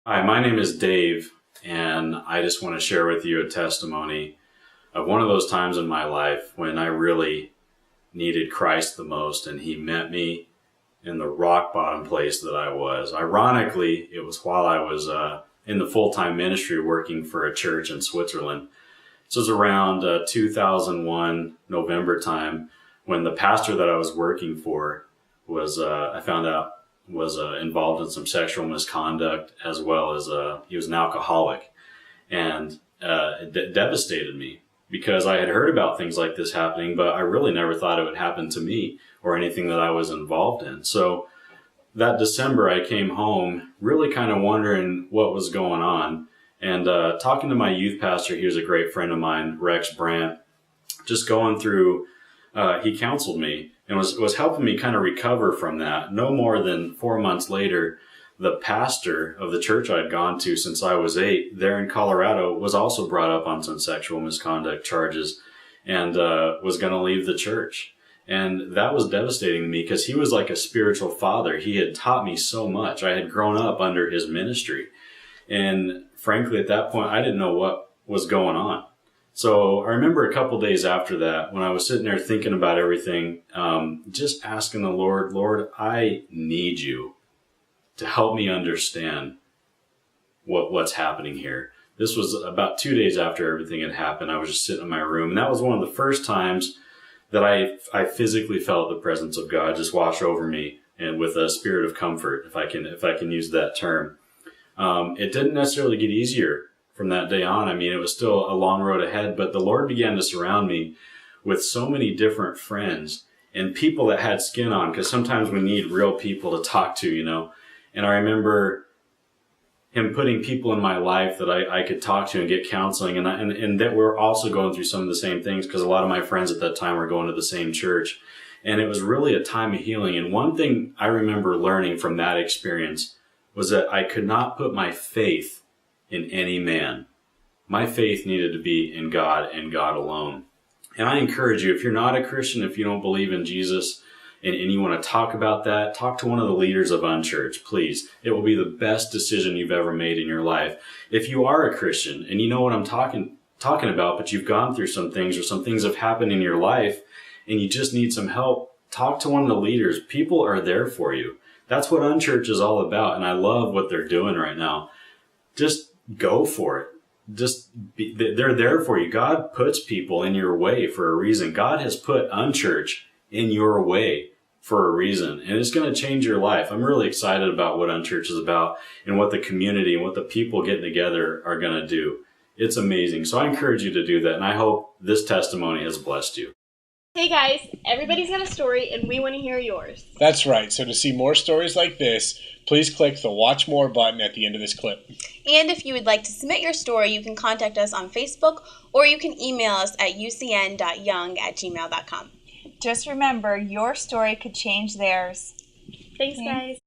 Hi, my name is Dave, and I just want to share with you a testimony of one of those times in my life when I really needed Christ the most, and He met me in the rock bottom place that I was. Ironically, it was while I was in the full-time ministry working for a church in Switzerland. This was around 2001 November time when the pastor that I was working for was, I found out, was involved in some sexual misconduct, as well as he was an alcoholic. And it devastated me because I had heard about things like this happening, but I really never thought it would happen to me or anything that I was involved in. So that December, I came home really kind of wondering what was going on. And talking to my youth pastor, he was a great friend of mine, Rex Brandt, just going through, he counseled me and was helping me kind of recover from that. No more than 4 months later, the pastor of the church I'd gone to since I was 8 there in Colorado was also brought up on some sexual misconduct charges and was going to leave the church. And that was devastating to me because he was like a spiritual father. He had taught me so much. I had grown up under his ministry. And frankly, at that point, I didn't know what was going on. So I remember a couple days after that, when I was sitting there thinking about everything, just asking the Lord, I need you to help me understand what's happening here. This was about 2 days after everything had happened. I was just sitting in my room, and that was one of the first times that I physically felt the presence of God just wash over me, and with a spirit of comfort, if I can use that term. It didn't necessarily get easier from that day on. I mean, it was still a long road ahead, but the Lord began to surround me with so many different friends and people that had skin on, because sometimes we need real people to talk to, you know. And I remember Him putting people in my life that I could talk to and get counseling, and that we're also going through some of the same things, because a lot of my friends at that time were going to the same church. And it was really a time of healing. And one thing I remember learning from that experience was that I could not put my faith in any man. My faith needed to be in God and God alone. And I encourage you, if you're not a Christian, if you don't believe in Jesus, and you want to talk about that, talk to one of the leaders of Unchurch, please. It will be the best decision you've ever made in your life. If you are a Christian and you know what I'm talking about, but you've gone through some things, or some things have happened in your life and you just need some help, talk to one of the leaders. People are there for you. That's what Unchurch is all about, and I love what they're doing right now. Just go for it. They're there for you. God puts people in your way for a reason. God has put Unchurch in your way for a reason, and it's going to change your life. I'm really excited about what Unchurch is about and what the community and what the people getting together are going to do. It's amazing. So I encourage you to do that, and I hope this testimony has blessed you. Hey guys, everybody's got a story and we want to hear yours. That's right. So to see more stories like this, please click the Watch More button at the end of this clip. And if you would like to submit your story, you can contact us on Facebook, or you can email us at ucn.young@gmail.com. Just remember, your story could change theirs. Thanks, guys.